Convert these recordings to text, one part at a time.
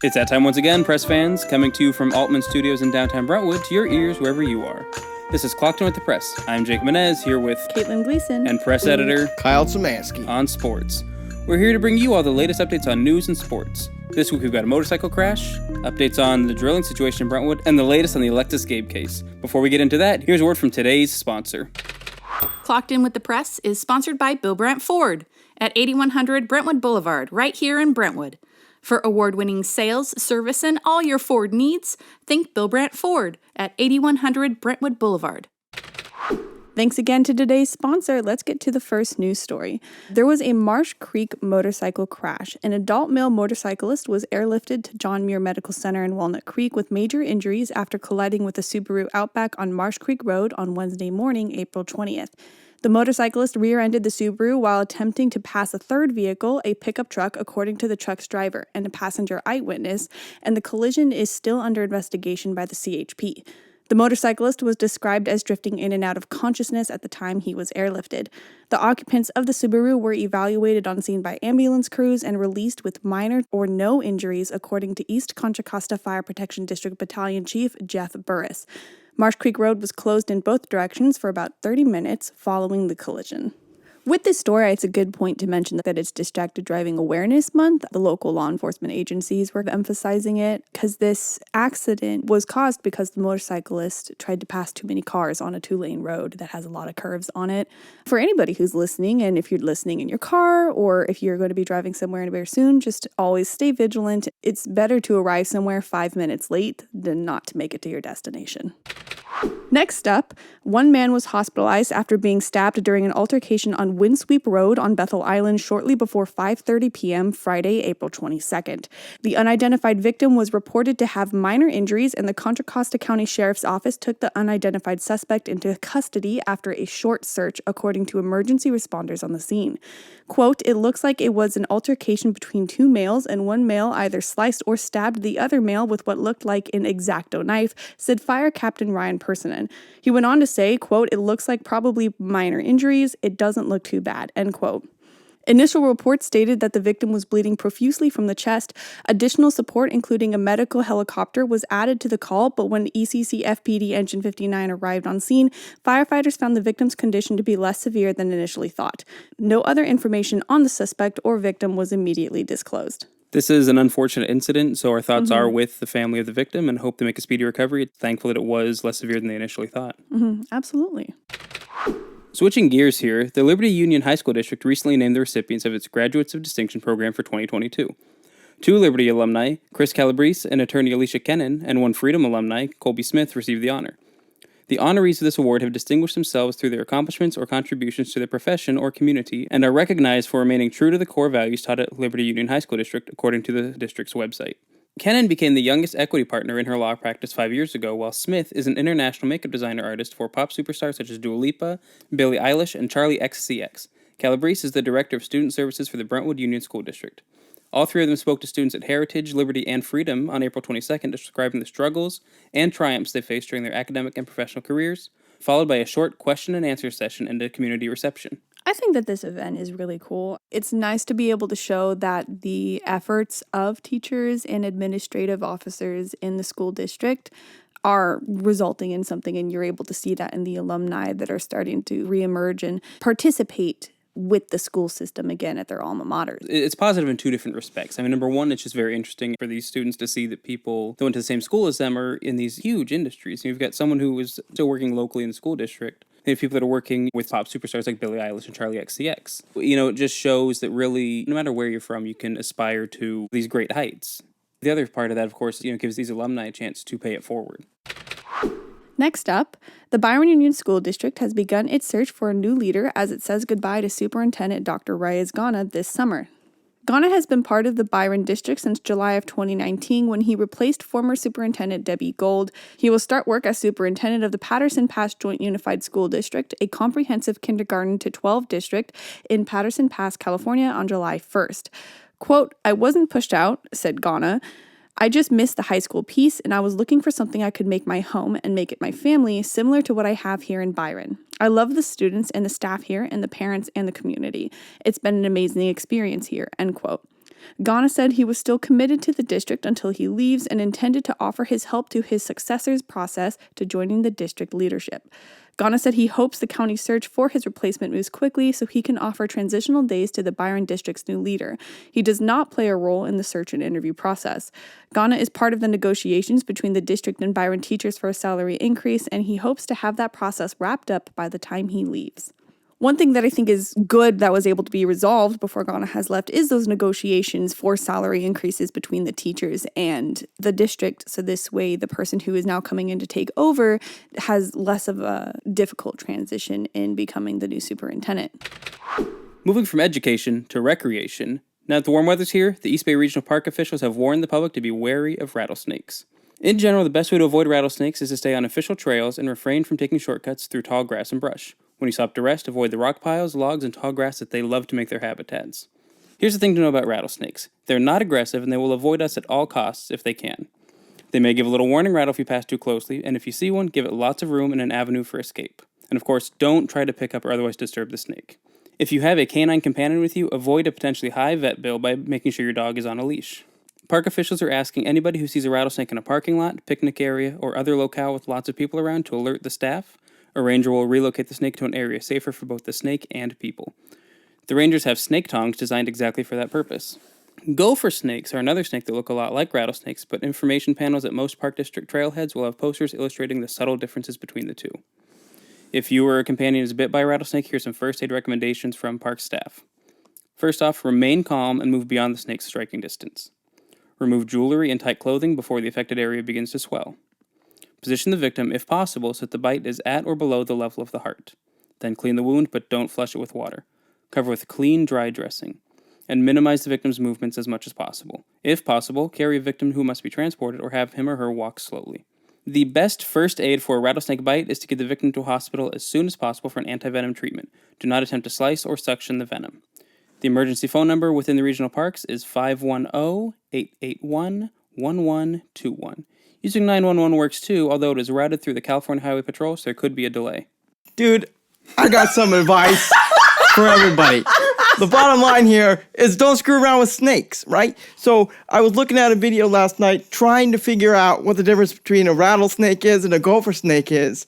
It's that time once again, press fans, coming to you from Altman Studios in downtown Brentwood to your ears wherever you are. This is Clocked In with the Press. I'm Jake Menez, here with Caitlin Gleason and press editor Kyle Szymanski on sports. We're here to bring you all the latest updates on news and sports. This week we've got a motorcycle crash, updates on the drilling situation in Brentwood, and the latest on the Alexis Gabe case. Before we get into that, here's a word from today's sponsor. Clocked In with the Press is sponsored by Bill Brandt Ford at 8100 Brentwood Boulevard, right here in Brentwood. For award-winning sales, service, and all your Ford needs, think Bill Brandt Ford at 8100 Brentwood Boulevard. Thanks again to today's sponsor. Let's get to the first news story. There was a Marsh Creek motorcycle crash. An adult male motorcyclist was airlifted to John Muir Medical Center in Walnut Creek with major injuries after colliding with a Subaru Outback on Marsh Creek Road on Wednesday morning, April 20th. The motorcyclist rear-ended the Subaru while attempting to pass a third vehicle, a pickup truck, according to the truck's driver and a passenger eyewitness, and the collision is still under investigation by the CHP. The motorcyclist was described as drifting in and out of consciousness at the time he was airlifted. The occupants of the Subaru were evaluated on scene by ambulance crews and released with minor or no injuries, according to East Contra Costa Fire Protection District Battalion Chief Jeff Burris. Marsh Creek Road was closed in both directions for about 30 minutes following the collision. With this story, it's a good point to mention that it's Distracted Driving Awareness Month. The local law enforcement agencies were emphasizing it because this accident was caused because the motorcyclist tried to pass too many cars on a two-lane road that has a lot of curves on it. For anybody who's listening, and if you're listening in your car or if you're going to be driving somewhere very soon, just always stay vigilant. It's better to arrive somewhere 5 minutes late than not to make it to your destination. Next up, one man was hospitalized after being stabbed during an altercation on Windsweep Road on Bethel Island shortly before 5:30 p.m. Friday, April 22nd. The unidentified victim was reported to have minor injuries, and the Contra Costa County Sheriff's Office took the unidentified suspect into custody after a short search, according to emergency responders on the scene. Quote, "It looks like it was an altercation between two males, and one male either sliced or stabbed the other male with what looked like an X-Acto knife," said Fire Captain Ryan Personen. He went on to say, quote, "It looks like probably minor injuries. It doesn't look too bad," end quote. Initial reports stated that the victim was bleeding profusely from the chest. Additional support, including a medical helicopter, was added to the call, but when ECC FPD Engine 59 arrived on scene, firefighters found the victim's condition to be less severe than initially thought. No other information on the suspect or victim was immediately disclosed. This is an unfortunate incident, so our thoughts are with the family of the victim and hope they make a speedy recovery. It's thankful that it was less severe than they initially thought. Absolutely. Switching gears here, the Liberty Union High School District recently named the recipients of its Graduates of Distinction program for 2022. Two Liberty alumni, Chris Calabrese and attorney Alicia Kennan, and one Freedom alumni, Colby Smith, received the honor. The honorees of this award have distinguished themselves through their accomplishments or contributions to their profession or community and are recognized for remaining true to the core values taught at Liberty Union High School District, according to the district's website. Kennan became the youngest equity partner in her law practice 5 years ago, while Smith is an international makeup designer artist for pop superstars such as Dua Lipa, Billie Eilish, and Charlie XCX. Calabrese is the director of student services for the Brentwood Union School District. All three of them spoke to students at Heritage, Liberty, and Freedom on April 22nd, describing the struggles and triumphs they faced during their academic and professional careers, followed by a short question and answer session and a community reception. I think that this event is really cool. It's nice to be able to show that the efforts of teachers and administrative officers in the school district are resulting in something, and you're able to see that in the alumni that are starting to reemerge and participate with the school system again at their alma maters. It's positive in two different respects. I mean, number one, it's just very interesting for these students to see that people that went to the same school as them are in these huge industries. You've got someone who is still working locally in the school district. You have people that are working with pop superstars like Billie Eilish and Charlie XCX. You know, it just shows that really, no matter where you're from, you can aspire to these great heights. The other part of that, of course, gives these alumni a chance to pay it forward. Next up, the Byron Union School District has begun its search for a new leader as it says goodbye to Superintendent Dr. Reyes Ghana this summer. Ghana has been part of the Byron District since July of 2019 when he replaced former Superintendent Debbie Gold. He will start work as Superintendent of the Patterson Pass Joint Unified School District, a comprehensive kindergarten to 12 district in Patterson Pass, California on July 1st. Quote, "I wasn't pushed out," said Ghana. "I just missed the high school piece, and I was looking for something I could make my home and make it my family, similar to what I have here in Byron. I love the students and the staff here and the parents and the community. It's been an amazing experience here," end quote. Ghana said he was still committed to the district until he leaves and intended to offer his help to his successor's process to joining the district leadership. Ghana said he hopes the county search for his replacement moves quickly so he can offer transitional days to the Byron district's new leader. He does not play a role in the search and interview process. Ghana is part of the negotiations between the district and Byron teachers for a salary increase, and he hopes to have that process wrapped up by the time he leaves. One thing that I think is good that was able to be resolved before Ghana has left is those negotiations for salary increases between the teachers and the district. So this way, the person who is now coming in to take over has less of a difficult transition in becoming the new superintendent. Moving from education to recreation, now that the warm weather's here, the East Bay Regional Park officials have warned the public to be wary of rattlesnakes. In general, the best way to avoid rattlesnakes is to stay on official trails and refrain from taking shortcuts through tall grass and brush. When you stop to rest, avoid the rock piles, logs, and tall grass that they love to make their habitats. Here's the thing to know about rattlesnakes. They're not aggressive, and they will avoid us at all costs if they can. They may give a little warning rattle if you pass too closely, and if you see one, give it lots of room and an avenue for escape. And of course, don't try to pick up or otherwise disturb the snake. If you have a canine companion with you, avoid a potentially high vet bill by making sure your dog is on a leash. Park officials are asking anybody who sees a rattlesnake in a parking lot, picnic area, or other locale with lots of people around to alert the staff. A ranger will relocate the snake to an area safer for both the snake and people. The rangers have snake tongs designed exactly for that purpose. Gopher snakes are another snake that look a lot like rattlesnakes, but information panels at most park district trailheads will have posters illustrating the subtle differences between the two. If you or a companion is bit by a rattlesnake, here's some first aid recommendations from park staff. First off, remain calm and move beyond the snake's striking distance. Remove jewelry and tight clothing before the affected area begins to swell. Position the victim, if possible, so that the bite is at or below the level of the heart. Then clean the wound, but don't flush it with water. Cover with clean, dry dressing. And minimize the victim's movements as much as possible. If possible, carry a victim who must be transported or have him or her walk slowly. The best first aid for a rattlesnake bite is to get the victim to a hospital as soon as possible for an antivenom treatment. Do not attempt to slice or suction the venom. The emergency phone number within the regional parks is 510-881-1121. Using 911 works too, although it is routed through the California Highway Patrol, so there could be a delay. Dude, I got some advice for everybody. The bottom line here is don't screw around with snakes, right? So I was looking at a video last night trying to figure out what the difference between a rattlesnake is and a gopher snake is.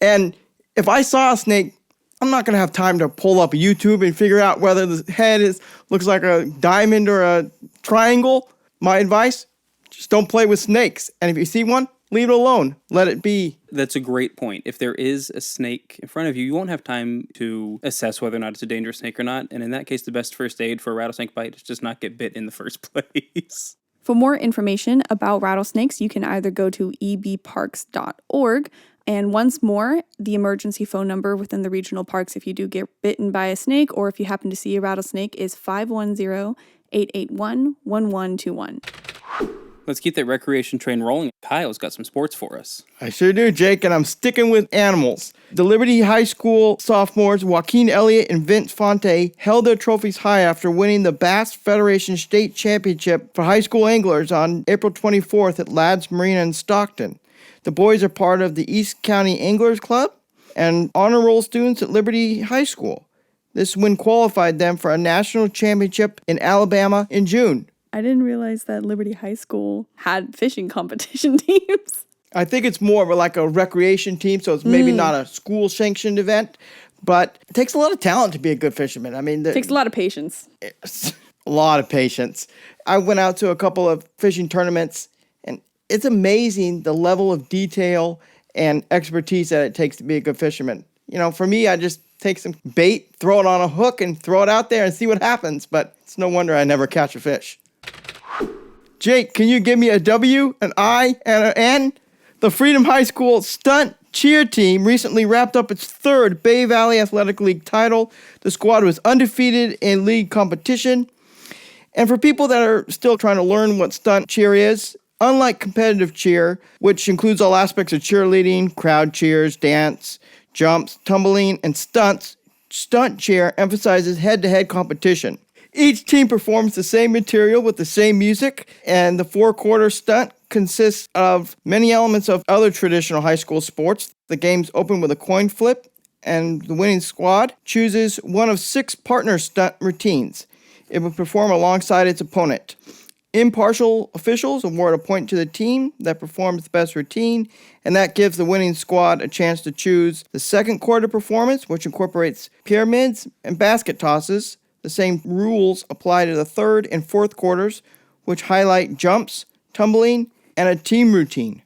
And if I saw a snake, I'm not going to have time to pull up YouTube and figure out whether the head looks like a diamond or a triangle. My advice, just don't play with snakes. And if you see one, leave it alone. Let it be. That's a great point. If there is a snake in front of you, you won't have time to assess whether or not it's a dangerous snake or not. And in that case, the best first aid for a rattlesnake bite is just not get bit in the first place. For more information about rattlesnakes, you can either go to ebparks.org. And once more, the emergency phone number within the regional parks if you do get bitten by a snake or if you happen to see a rattlesnake is 510-881-1121. Let's keep that recreation train rolling. Kyle's got some sports for us. I sure do, Jake, and I'm sticking with animals. The Liberty High School sophomores Joaquin Elliott and Vince Fonte held their trophies high after winning the Bass Federation State Championship for high school anglers on April 24th at Ladd's Marina in Stockton. The boys are part of the East County Anglers Club and honor roll students at Liberty High School. This win qualified them for a national championship in Alabama in June. I didn't realize that Liberty High School had fishing competition teams. I think it's more of like a recreation team, so it's maybe not a school-sanctioned event, but it takes a lot of talent to be a good fisherman. I mean, It takes a lot of patience. It's a lot of patience. I went out to a couple of fishing tournaments, and it's amazing the level of detail and expertise that it takes to be a good fisherman. You know, for me, I just take some bait, throw it on a hook, and throw it out there and see what happens, but it's no wonder I never catch a fish. Jake, can you give me a W, an I, and an N? The Freedom High School Stunt cheer team recently wrapped up its third Bay Valley Athletic League title. The squad was undefeated in league competition. And for people that are still trying to learn what stunt cheer is, unlike competitive cheer, which includes all aspects of cheerleading, crowd cheers, dance, jumps, tumbling, and stunts, stunt cheer emphasizes head-to-head competition. Each team performs the same material with the same music, and the four-quarter stunt consists of many elements of other traditional high school sports. The games open with a coin flip, and the winning squad chooses one of 6 partner stunt routines. It would perform alongside its opponent. Impartial officials award a point to the team that performs the best routine, and that gives the winning squad a chance to choose the second quarter performance, which incorporates pyramids and basket tosses. The same rules apply to the third and fourth quarters, which highlight jumps, tumbling, and a team routine.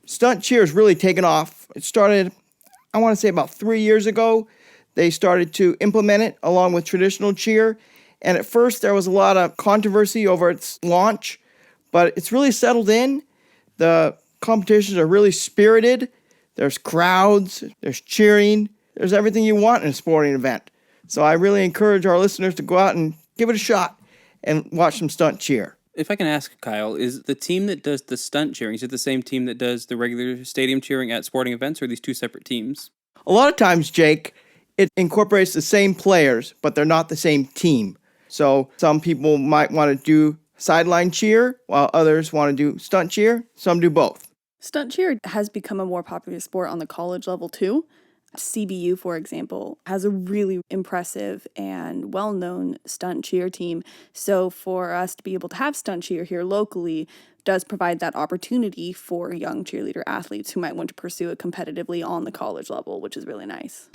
Stunt cheer has really taken off. It started, I want to say, about 3 years ago. They started to implement it along with traditional cheer. And at first, there was a lot of controversy over its launch, but it's really settled in. The competitions are really spirited. There's crowds, there's cheering, there's everything you want in a sporting event. So I really encourage our listeners to go out and give it a shot and watch some stunt cheer. If I can ask, Kyle, is the team that does the stunt cheering, is it the same team that does the regular stadium cheering at sporting events, or are these two separate teams? A lot of times, Jake, it incorporates the same players, but they're not the same team. So some people might want to do sideline cheer, while others want to do stunt cheer. Some do both. Stunt cheer has become a more popular sport on the college level too. CBU, for example, has a really impressive and well-known stunt cheer team. So for us to be able to have stunt cheer here locally does provide that opportunity for young cheerleader athletes who might want to pursue it competitively on the college level, which is really nice.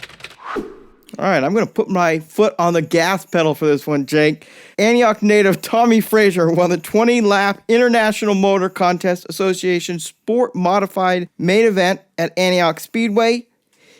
All right, I'm going to put my foot on the gas pedal for this one, Jake. Antioch native Tommy Fraser won the 20-lap International Motor Contest Association Sport Modified main event at Antioch Speedway.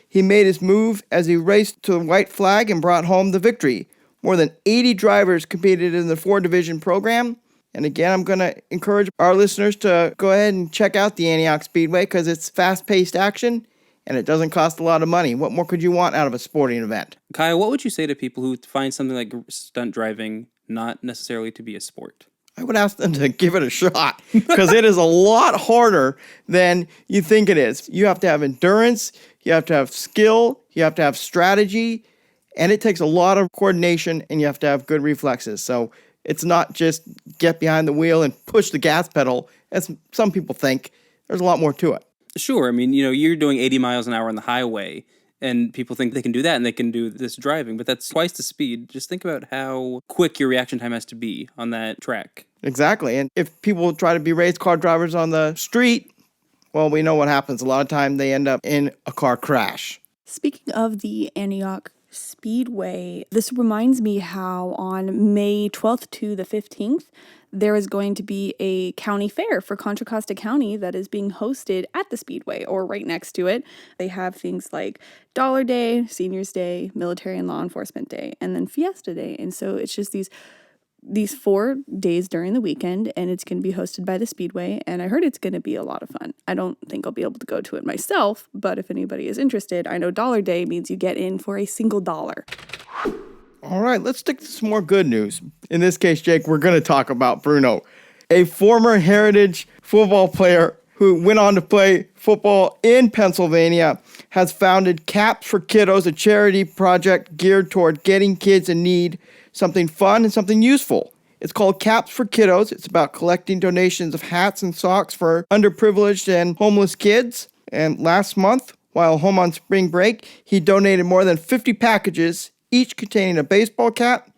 He made his move as he raced to the white flag and brought home the victory. More than 80 drivers competed in the 4-division program. And again, I'm going to encourage our listeners to go ahead and check out the Antioch Speedway because it's fast-paced action. And it doesn't cost a lot of money. What more could you want out of a sporting event? Kyle, what would you say to people who find something like stunt driving not necessarily to be a sport? I would ask them to give it a shot because it is a lot harder than you think it is. You have to have endurance, you have to have skill, you have to have strategy, and it takes a lot of coordination and you have to have good reflexes. So it's not just get behind the wheel and push the gas pedal, as some people think. There's a lot more to it. Sure. I mean, you're doing 80 miles an hour on the highway, and people think they can do that and they can do this driving, but that's twice the speed. Just think about how quick your reaction time has to be on that track. Exactly. And if people try to be race car drivers on the street, well, we know what happens. A lot of time they end up in a car crash. Speaking of the Antioch Speedway, this reminds me how on May 12th to the 15th, there is going to be a county fair for Contra Costa County that is being hosted at the Speedway or right next to it. They have things like Dollar Day, Seniors Day, Military and Law Enforcement Day, and then Fiesta Day. And so it's just these 4 days during the weekend, and it's going to be hosted by the Speedway, and I heard it's going to be a lot of fun. I don't think I'll be able to go to it myself, but if anybody is interested, I know Dollar Day means you get in for a single $1. All right, let's stick to some more good news. In this case, Jake, we're going to talk about Bruno, a former Heritage football player who went on to play football in Pennsylvania, has founded Caps for Kiddos, a charity project geared toward getting kids in need something fun and something useful. It's called Caps for Kiddos. It's about collecting donations of hats and socks for underprivileged and homeless kids. And last month, while home on spring break, he donated more than 50 packages, each containing a baseball cap,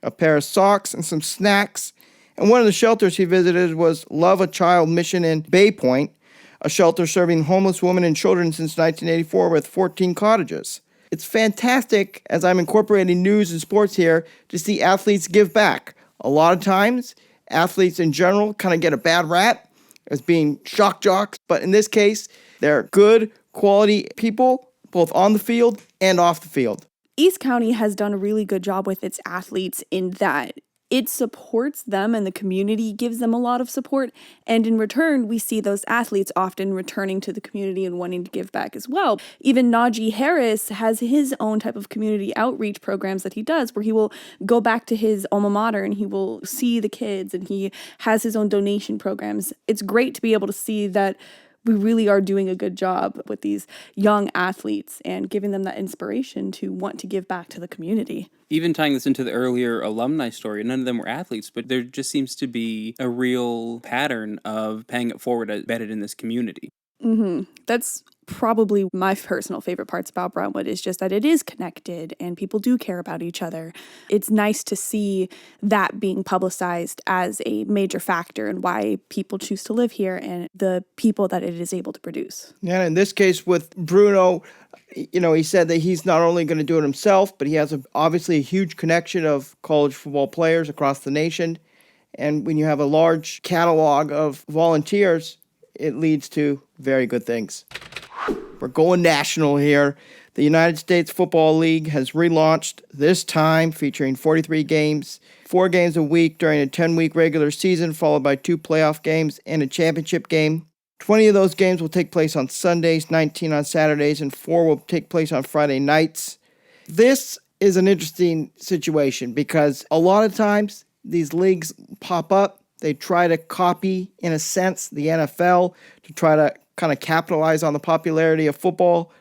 a pair of socks, and some snacks. And one of the shelters he visited was Love a Child Mission in Bay Point, a shelter serving homeless women and children since 1984 with 14 cottages. It's fantastic, as I'm incorporating news and sports here, to see athletes give back. A lot of times, athletes in general kind of get a bad rap as being shock jocks, but in this case, they're good, quality people, both on the field and off the field. East County has done a really good job with its athletes in that it supports them and the community gives them a lot of support. And in return, we see those athletes often returning to the community and wanting to give back as well. Even Najee Harris has his own type of community outreach programs that he does where he will go back to his alma mater and he will see the kids and he has his own donation programs. It's great to be able to see that we really are doing a good job with these young athletes and giving them that inspiration to want to give back to the community. Even tying this into the earlier alumni story, none of them were athletes, but there just seems to be a real pattern of paying it forward embedded in this community. That's probably my personal favorite parts about Brentwood is just that it is connected and people do care about each other. It's nice to see that being publicized as a major factor in why people choose to live here and the people that it is able to produce. Yeah, in this case with Bruno, he said that he's not only going to do it himself, but he has obviously a huge connection of college football players across the nation. And when you have a large catalog of volunteers, it leads to very good things. We're going national here. The United States Football League has relaunched, this time featuring 43 games, 4 games a week during a 10-week regular season, followed by 2 playoff games and a championship game. 20 of those games will take place on Sundays, 19 on Saturdays, and 4 will take place on Friday nights. This is an interesting situation because a lot of times these leagues pop up. They try to copy, in a sense, the NFL to try to kind of capitalize on the popularity of football.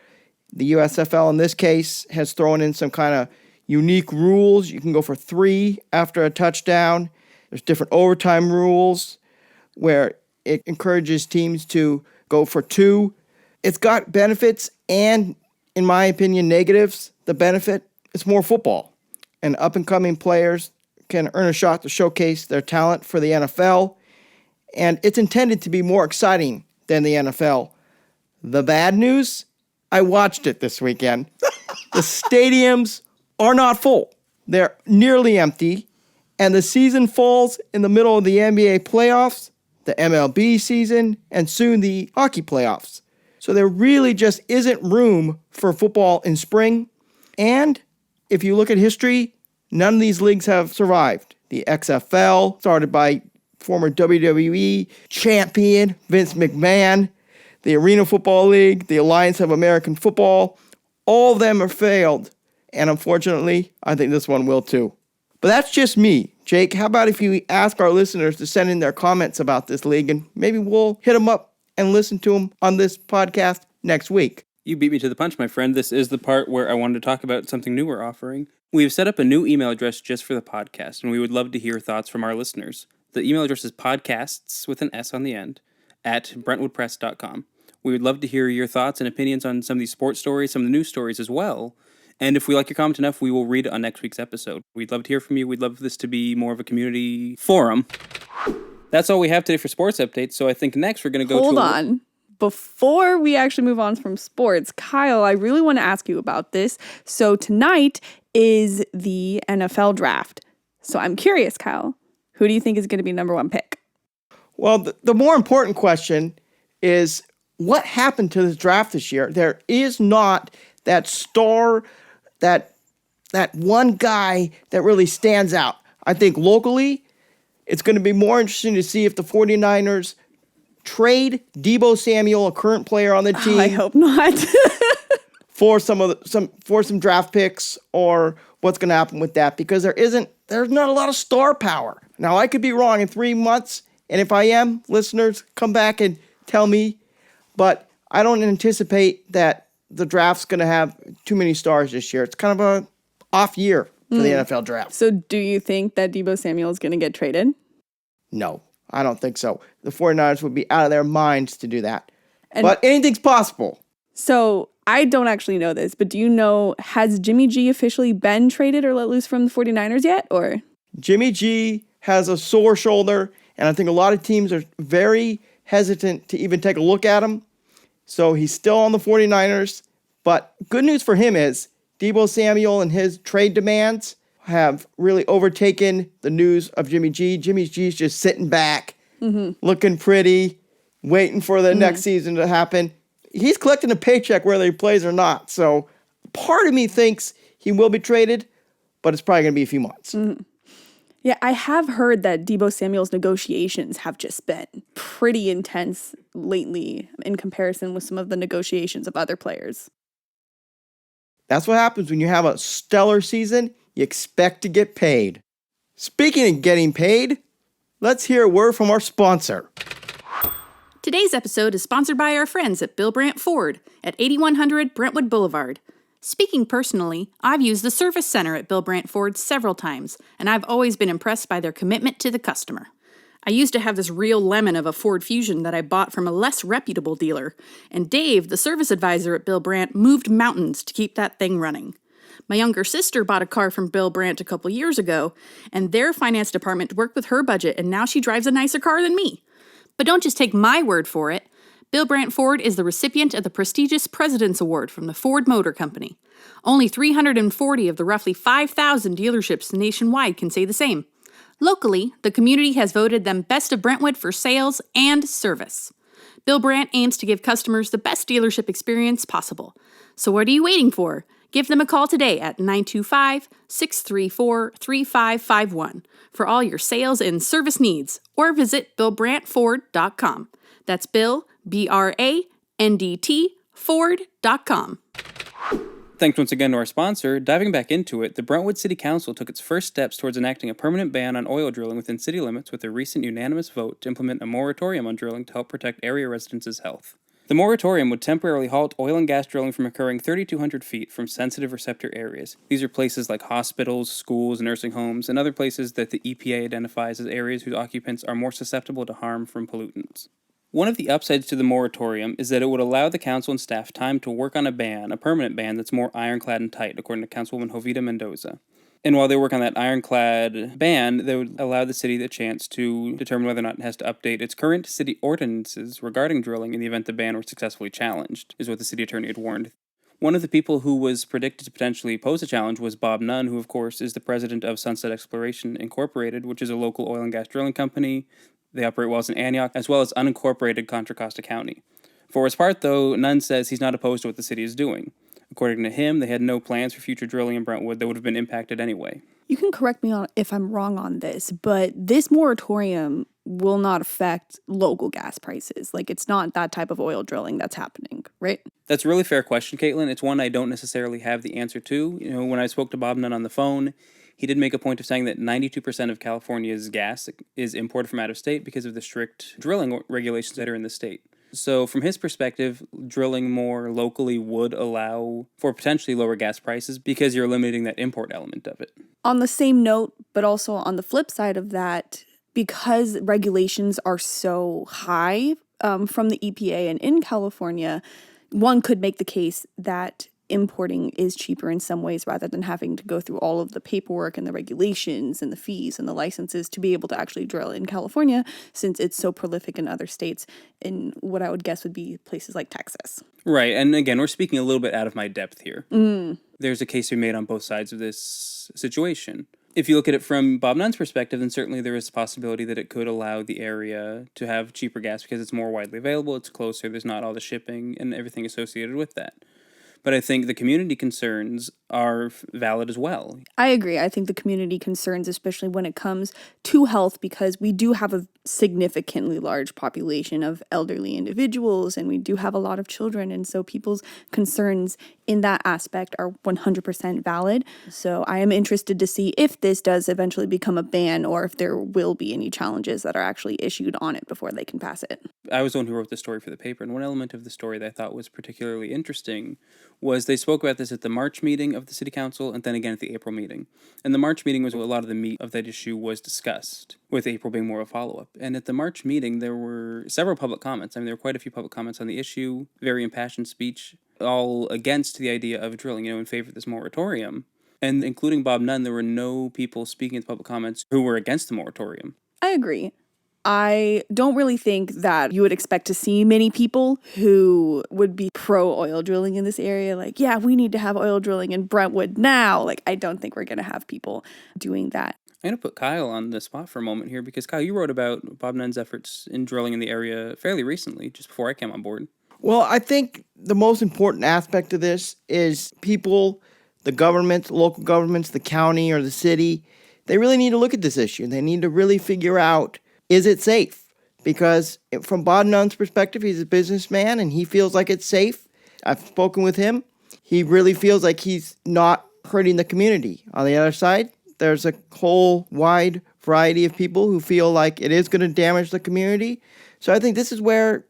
The USFL, in this case, has thrown in some kind of unique rules. You can go for 3 after a touchdown. There's different overtime rules where it encourages teams to go for 2. It's got benefits and, in my opinion, negatives. The benefit is more football, and up-and-coming players can earn a shot to showcase their talent for the NFL, and it's intended to be more exciting than the NFL. The bad news? I watched it this weekend. The stadiums are not full. They're nearly empty, and the season falls in the middle of the NBA playoffs, the MLB season, and soon the hockey playoffs. So there really just isn't room for football in spring, and if you look at history, none of these leagues have survived. The XFL, started by former WWE champion Vince McMahon, the Arena Football League, the Alliance of American Football, all of them have failed. And unfortunately, I think this one will too. But that's just me. Jake, how about if you ask our listeners to send in their comments about this league, and maybe we'll hit them up and listen to them on this podcast next week. You beat me to the punch, my friend. This is the part where I wanted to talk about something new we're offering. We have set up a new email address just for the podcast, and we would love to hear thoughts from our listeners. The email address is podcasts, with an S on the end, at brentwoodpress.com. We would love to hear your thoughts and opinions on some of these sports stories, some of the news stories as well. And if we like your comment enough, we will read it on next week's episode. We'd love to hear from you. We'd love this to be more of a community forum. That's all we have today for sports updates, so I think next we're going to go Hold on. Before we actually move on from sports, Kyle, I really want to ask you about this. So tonight is the NFL draft. So I'm curious, Kyle, who do you think is going to be number 1 pick? Well, the more important question is, what happened to this draft this year? There is not that star, that one guy that really stands out. I think locally, it's going to be more interesting to see if the 49ers trade Deebo Samuel, a current player on the team. I hope not. for some draft picks, or what's going to happen with that, because there's not a lot of star power. Now, I could be wrong in 3 months, and if I am, listeners, come back and tell me. But I don't anticipate that the draft's going to have too many stars this year. It's kind of a off year for the NFL draft. So do you think that Deebo Samuel is going to get traded? No, I don't think so. The 49ers would be out of their minds to do that. But anything's possible. So I don't actually know this, but do you know, has Jimmy G officially been traded or let loose from the 49ers yet? Or Jimmy G has a sore shoulder, and I think a lot of teams are very hesitant to even take a look at him. So he's still on the 49ers. But good news for him is Deebo Samuel and his trade demands have really overtaken the news of Jimmy G. Jimmy G's just sitting back, looking pretty, waiting for the next season to happen. He's collecting a paycheck whether he plays or not. So part of me thinks he will be traded, but it's probably going to be a few months. Yeah, I have heard that Deebo Samuel's negotiations have just been pretty intense lately in comparison with some of the negotiations of other players. That's what happens when you have a stellar season. You expect to get paid. Speaking of getting paid, let's hear a word from our sponsor. Today's episode is sponsored by our friends at Bill Brandt Ford at 8100 Brentwood Boulevard. Speaking personally, I've used the service center at Bill Brandt Ford several times, and I've always been impressed by their commitment to the customer. I used to have this real lemon of a Ford Fusion that I bought from a less reputable dealer, and Dave, the service advisor at Bill Brandt, moved mountains to keep that thing running. My younger sister bought a car from Bill Brandt a couple years ago, and their finance department worked with her budget, and now she drives a nicer car than me. But don't just take my word for it. Bill Brandt Ford is the recipient of the prestigious President's Award from the Ford Motor Company. Only 340 of the roughly 5,000 dealerships nationwide can say the same. Locally, the community has voted them Best of Brentwood for sales and service. Bill Brandt aims to give customers the best dealership experience possible. So what are you waiting for? Give them a call today at 925-634-3551 for all your sales and service needs, or visit BillBrandtFord.com. That's Bill, B-R-A-N-D-T, Ford.com. Thanks once again to our sponsor. Diving back into it, the Brentwood City Council took its first steps towards enacting a permanent ban on oil drilling within city limits with a recent unanimous vote to implement a moratorium on drilling to help protect area residents' health. The moratorium would temporarily halt oil and gas drilling from occurring 3,200 feet from sensitive receptor areas. These are places like hospitals, schools, nursing homes, and other places that the EPA identifies as areas whose occupants are more susceptible to harm from pollutants. One of the upsides to the moratorium is that it would allow the council and staff time to work on a permanent ban that's more ironclad and tight, according to Councilwoman Jovita Mendoza. And while they work on that ironclad ban, they would allow the city the chance to determine whether or not it has to update its current city ordinances regarding drilling in the event the ban were successfully challenged, is what the city attorney had warned. One of the people who was predicted to potentially pose a challenge was Bob Nunn, who of course is the president of Sunset Exploration Incorporated, which is a local oil and gas drilling company. They operate wells in Antioch, as well as unincorporated Contra Costa County. For his part, though, Nunn says he's not opposed to what the city is doing. According to him, they had no plans for future drilling in Brentwood that would have been impacted anyway. You can correct me if I'm wrong on this, but this moratorium will not affect local gas prices. Like, it's not that type of oil drilling that's happening, right? That's a really fair question, Caitlin. It's one I don't necessarily have the answer to. When I spoke to Bob Nunn on the phone, he did make a point of saying that 92% of California's gas is imported from out of state because of the strict drilling regulations that are in the state. So from his perspective, drilling more locally would allow for potentially lower gas prices because you're eliminating that import element of it. On the same note, but also on the flip side of that, because regulations are so high from the EPA and in California, one could make the case that importing is cheaper in some ways rather than having to go through all of the paperwork and the regulations and the fees and the licenses to be able to actually drill in California, since it's so prolific in other states in what I would guess would be places like Texas. Right. And again, we're speaking a little bit out of my depth here. There's a case to be made on both sides of this situation. If you look at it from Bob Nunn's perspective, then certainly there is a possibility that it could allow the area to have cheaper gas because it's more widely available, it's closer, there's not all the shipping and everything associated with that. But I think the community concerns are valid as well. I agree. I think the community concerns, especially when it comes to health, because we do have a significantly large population of elderly individuals and we do have a lot of children. And so people's concerns in that aspect are 100% valid. So I am interested to see if this does eventually become a ban or if there will be any challenges that are actually issued on it before they can pass it. I was the one who wrote the story for the paper, and one element of the story that I thought was particularly interesting was they spoke about this at the March meeting of the City Council and then again at the April meeting. And the March meeting was where a lot of the meat of that issue was discussed, with April being more of a follow-up. And at the March meeting, there were several public comments. I mean, there were quite a few public comments on the issue, very impassioned speech, all against the idea of drilling, in favor of this moratorium. And including Bob Nunn, there were no people speaking in the public comments who were against the moratorium. I agree. I don't really think that you would expect to see many people who would be pro-oil drilling in this area. Like, yeah, we need to have oil drilling in Brentwood now. Like, I don't think we're going to have people doing that. I'm going to put Kyle on the spot for a moment here because, Kyle, you wrote about Bob Nunn's efforts in drilling in the area fairly recently, just before I came on board. Well, I think the most important aspect of this is people, the government, local governments, the county or the city, they really need to look at this issue. They need to really figure out, is it safe? Because from Bob Nunn's perspective, he's a businessman and he feels like it's safe. I've spoken with him. He really feels like he's not hurting the community. On the other side, there's a whole wide variety of people who feel like it is going to damage the community. So I think this is where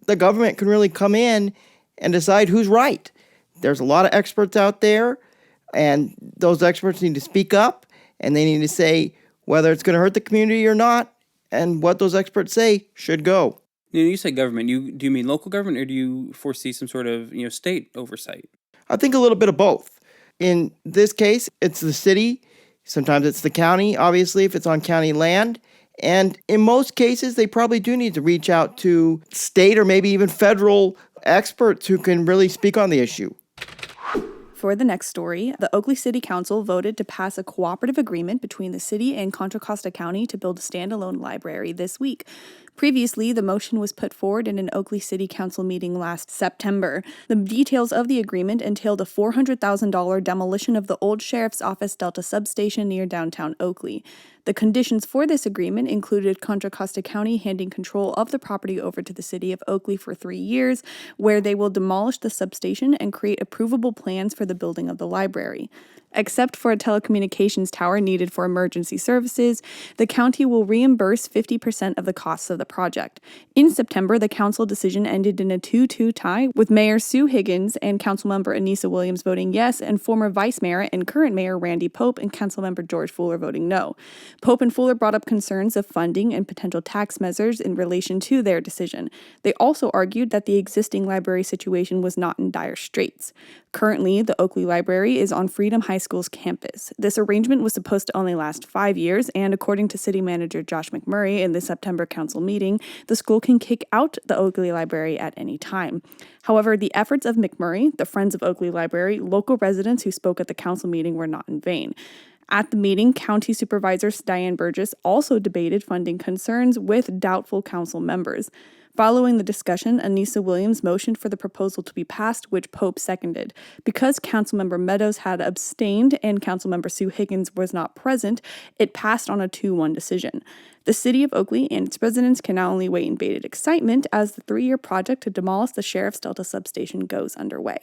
the government can really come in and decide who's right. There's a lot of experts out there, and those experts need to speak up, and they need to say whether it's going to hurt the community or not. and what those experts say should go. You say government. Do you mean local government, or do you foresee some sort of state oversight? I think a little bit of both. In this case, it's the city. Sometimes it's the county, obviously, if it's on county land. And in most cases, they probably do need to reach out to state or maybe even federal experts who can really speak on the issue. For the next story, the Oakley City Council voted to pass a cooperative agreement between the city and Contra Costa County to build a standalone library this week. Previously, the motion was put forward in an Oakley City Council meeting last September. The details of the agreement entailed a $400,000 demolition of the old Sheriff's Office Delta substation near downtown Oakley. The conditions for this agreement included Contra Costa County handing control of the property over to the city of Oakley for 3 years, where they will demolish the substation and create approvable plans for the building of the library. Except for a telecommunications tower needed for emergency services, the county will reimburse 50% of the costs of the project. In September, the council decision ended in a 2-2 tie, with Mayor Sue Higgins and Councilmember Anissa Williams voting yes, and former Vice Mayor and current Mayor Randy Pope and Councilmember George Fuller voting no. Pope and Fuller brought up concerns of funding and potential tax measures in relation to their decision. They also argued that the existing library situation was not in dire straits. Currently, the Oakley Library is on Freedom High School's campus. This arrangement was supposed to only last 5 years, and according to City Manager Josh McMurray in the September council meeting, the school can kick out the Oakley Library at any time. However, the efforts of McMurray, the Friends of Oakley Library, local residents who spoke at the council meeting were not in vain. At the meeting, County Supervisor Diane Burgess also debated funding concerns with doubtful council members. Following the discussion, Anissa Williams motioned for the proposal to be passed, which Pope seconded. Because Councilmember Meadows had abstained and Councilmember Sue Higgins was not present, it passed on a 2-1 decision. The city of Oakley and its residents can now only wait in bated excitement as the 3-year project to demolish the Sheriff's Delta substation goes underway.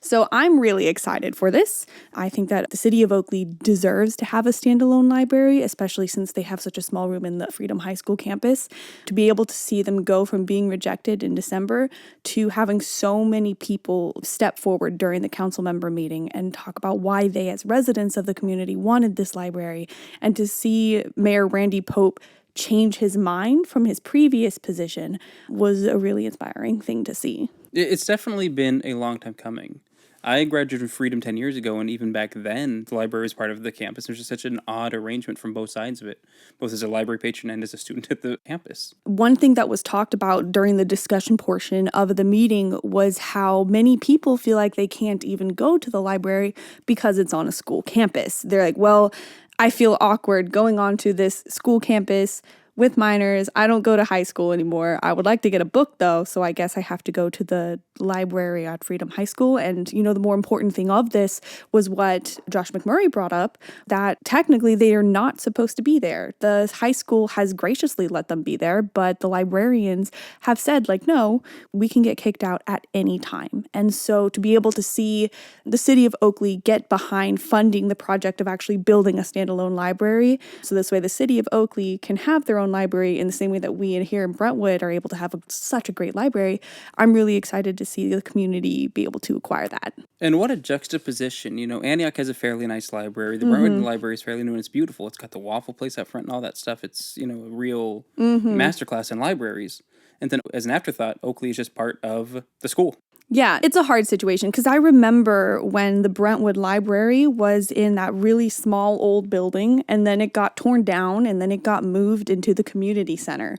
So I'm really excited for this. I think that the city of Oakley deserves to have a standalone library, especially since they have such a small room in the Freedom High School campus. To be able to see them go from being rejected in December to having so many people step forward during the council member meeting and talk about why they, as residents of the community, wanted this library, and to see Mayor Randy Pope change his mind from his previous position was a really inspiring thing to see. It's definitely been a long time coming. I graduated from Freedom 10 years ago, and even back then, the library was part of the campus. There's just such an odd arrangement from both sides of it, both as a library patron and as a student at the campus. One thing that was talked about during the discussion portion of the meeting was how many people feel like they can't even go to the library because it's on a school campus. They're like, well, I feel awkward going onto this school campus with minors. I don't go to high school anymore. I would like to get a book, though, so I guess I have to go to the library at Freedom High School. And, the more important thing of this was what Josh McMurray brought up, that technically they are not supposed to be there. The high school has graciously let them be there, but the librarians have said, no, we can get kicked out at any time. And so to be able to see the city of Oakley get behind funding the project of actually building a standalone library, so this way the city of Oakley can have their own library in the same way that we here in Brentwood are able to have such a great library, I'm really excited to see the community be able to acquire that. And what a juxtaposition. Antioch has a fairly nice library. The Brentwood Library is fairly new and it's beautiful. It's got the waffle place out front and all that stuff. It's, a real masterclass in libraries. And then as an afterthought, Oakley is just part of the school. Yeah, it's a hard situation because I remember when the Brentwood Library was in that really small old building, and then it got torn down, and then it got moved into the community center.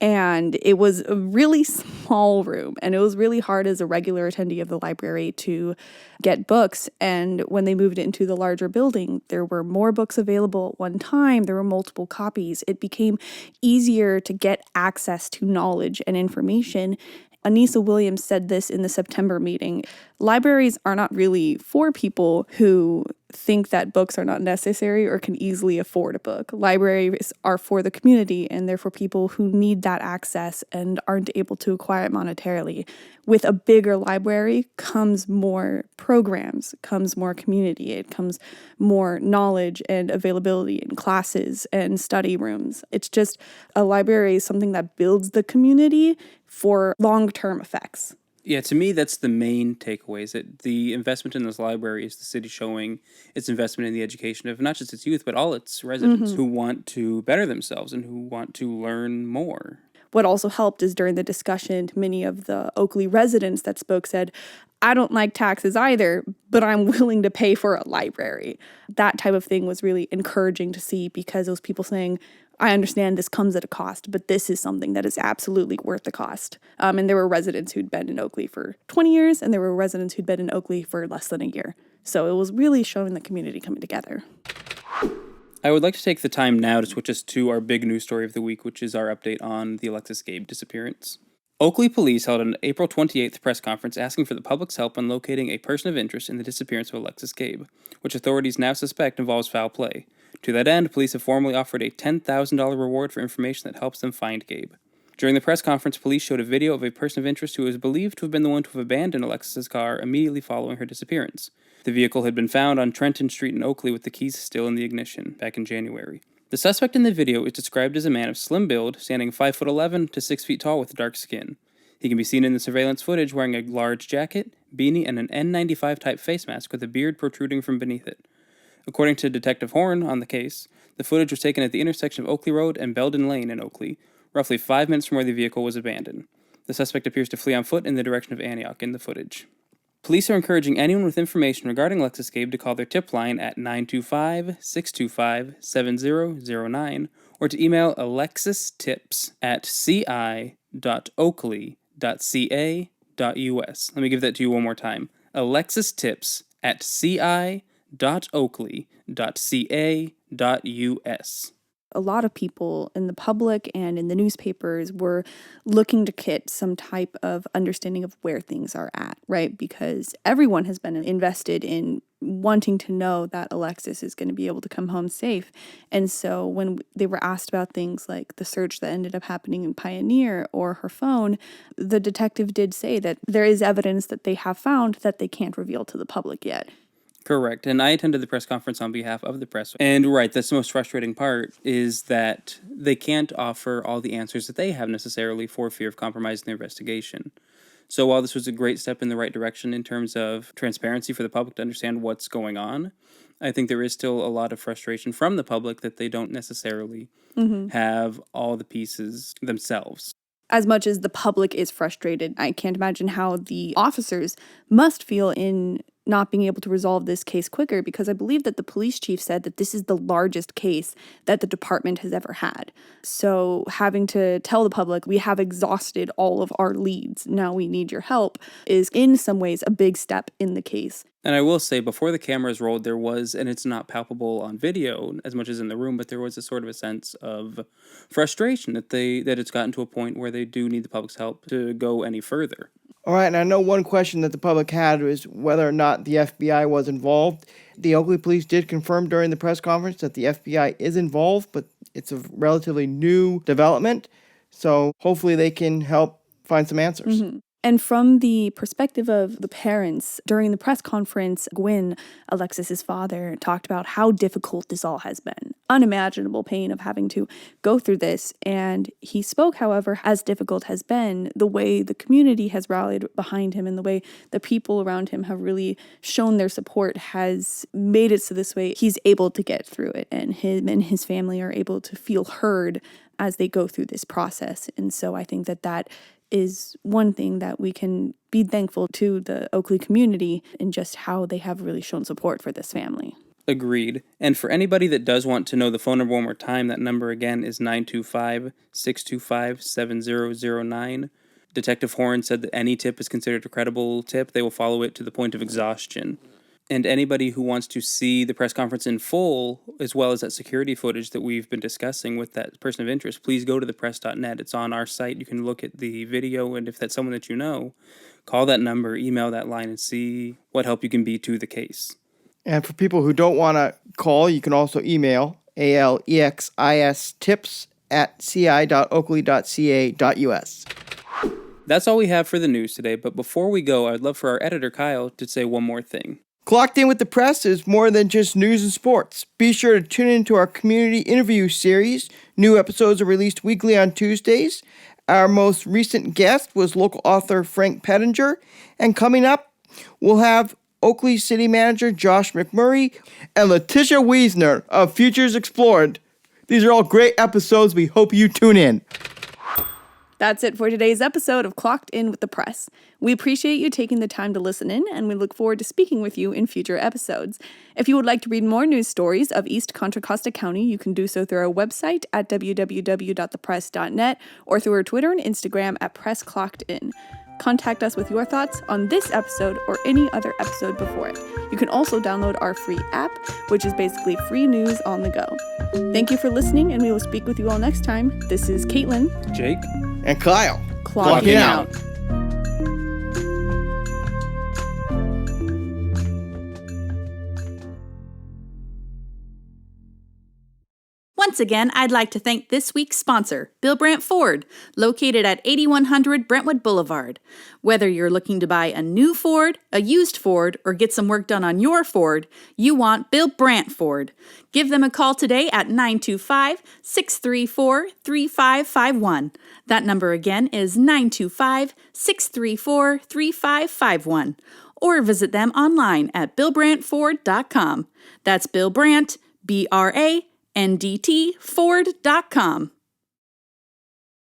And it was a really small room, and it was really hard as a regular attendee of the library to get books. And when they moved it into the larger building, there were more books available at one time. There were multiple copies. It became easier to get access to knowledge and information. Anissa Williams said this in the September meeting. Libraries are not really for people who think that books are not necessary or can easily afford a book. Libraries are for the community, and they're for people who need that access and aren't able to acquire it monetarily. With a bigger library comes more programs, comes more community, it comes more knowledge and availability in classes and study rooms. It's just a library is something that builds the community for long-term effects. Yeah, to me, that's the main takeaway, is that the investment in this library is the city showing its investment in the education of not just its youth, but all its residents who want to better themselves and who want to learn more. What also helped is during the discussion, many of the Oakley residents that spoke said, I don't like taxes either, but I'm willing to pay for a library. That type of thing was really encouraging to see, because those people saying, I understand this comes at a cost, but this is something that is absolutely worth the cost. And there were residents who'd been in Oakley for 20 years, and there were residents who'd been in Oakley for less than a year. So it was really showing the community coming together. I would like to take the time now to switch us to our big news story of the week, which is our update on the Alexis Gabe disappearance. Oakley police held an April 28th press conference asking for the public's help in locating a person of interest in the disappearance of Alexis Gabe, which authorities now suspect involves foul play. To that end, police have formally offered a $10,000 reward for information that helps them find Gabe. During the press conference, police showed a video of a person of interest who is believed to have been the one to have abandoned Alexis's car immediately following her disappearance. The vehicle had been found on Trenton Street in Oakley with the keys still in the ignition back in January. The suspect in the video is described as a man of slim build, standing 5'11" to 6 feet tall with dark skin. He can be seen in the surveillance footage wearing a large jacket, beanie, and an N95 type face mask with a beard protruding from beneath it. According to Detective Horn on the case, the footage was taken at the intersection of Oakley Road and Belden Lane in Oakley, roughly 5 minutes from where the vehicle was abandoned. The suspect appears to flee on foot in the direction of Antioch in the footage. Police are encouraging anyone with information regarding Alexis Gabe to call their tip line at 925-625-7009 or to email alexistips@ci.oakley.ca.us. Let me give that to you one more time. alexistips@ci.oakley.ca.us. A lot of people in the public and in the newspapers were looking to get some type of understanding of where things are at, right? Because everyone has been invested in wanting to know that Alexis is going to be able to come home safe. And so when they were asked about things like the search that ended up happening in Pioneer or her phone, the detective did say that there is evidence that they have found that they can't reveal to the public yet. Correct, and I attended the press conference on behalf of the press. And right, that's the most frustrating part, is that they can't offer all the answers that they have necessarily for fear of compromising their investigation. So while this was a great step in the right direction in terms of transparency for the public to understand what's going on, I think there is still a lot of frustration from the public that they don't necessarily have all the pieces themselves. As much as the public is frustrated, I can't imagine how the officers must feel in not being able to resolve this case quicker, because I believe that the police chief said that this is the largest case that the department has ever had. So having to tell the public, we have exhausted all of our leads, now we need your help, is in some ways a big step in the case. And I will say, before the cameras rolled, there was, and it's not palpable on video as much as in the room, but there was a sort of a sense of frustration that it's gotten to a point where they do need the public's help to go any further. All right, and I know one question that the public had was whether or not the FBI was involved. The Oakley police did confirm during the press conference that the FBI is involved, but it's a relatively new development, so hopefully they can help find some answers. And from the perspective of the parents, during the press conference, Gwyn, Alexis's father, talked about how difficult this all has been. Unimaginable pain of having to go through this. And he spoke, however, as difficult has been, the way the community has rallied behind him and the way the people around him have really shown their support has made it so this way he's able to get through it. And him and his family are able to feel heard as they go through this process. And so I think that is one thing that we can be thankful to the Oakley community and just how they have really shown support for this family. Agreed. And for anybody that does want to know the phone number one more time, that number again is 925-625-7009. Detective Horn said that any tip is considered a credible tip. They will follow it to the point of exhaustion. And anybody who wants to see the press conference in full, as well as that security footage that we've been discussing with that person of interest, please go to thepress.net. It's on our site. You can look at the video, and if that's someone that you know, call that number, email that line, and see what help you can be to the case. And for people who don't want to call, you can also email alexis@ci.oakley.ca.us. That's all we have for the news today, but before we go, I'd love for our editor, Kyle, to say one more thing. Clocked In with the Press is more than just news and sports. Be sure to tune into our community interview series. New episodes are released weekly on Tuesdays. Our most recent guest was local author Frank Pettinger. And coming up, we'll have Oakley City Manager Josh McMurray and Letitia Wiesner of Futures Explored. These are all great episodes. We hope you tune in. That's it for today's episode of Clocked In with the Press. We appreciate you taking the time to listen in, and we look forward to speaking with you in future episodes. If you would like to read more news stories of East Contra Costa County, you can do so through our website at www.thepress.net or through our Twitter and Instagram at PressClockedIn. Contact us with your thoughts on this episode or any other episode before it. You can also download our free app, which is basically free news on the go. Thank you for listening, and we will speak with you all next time. This is Caitlin, Jake, And Kyle. clocking out. Once again, I'd like to thank this week's sponsor, Bill Brandt Ford, located at 8100 Brentwood Boulevard. Whether you're looking to buy a new Ford, a used Ford, or get some work done on your Ford, you want Bill Brandt Ford. Give them a call today at 925-634-3551. That number again is 925-634-3551. Or visit them online at BillBrandtFord.com. That's Bill Brandt, BRANDT Ford.com.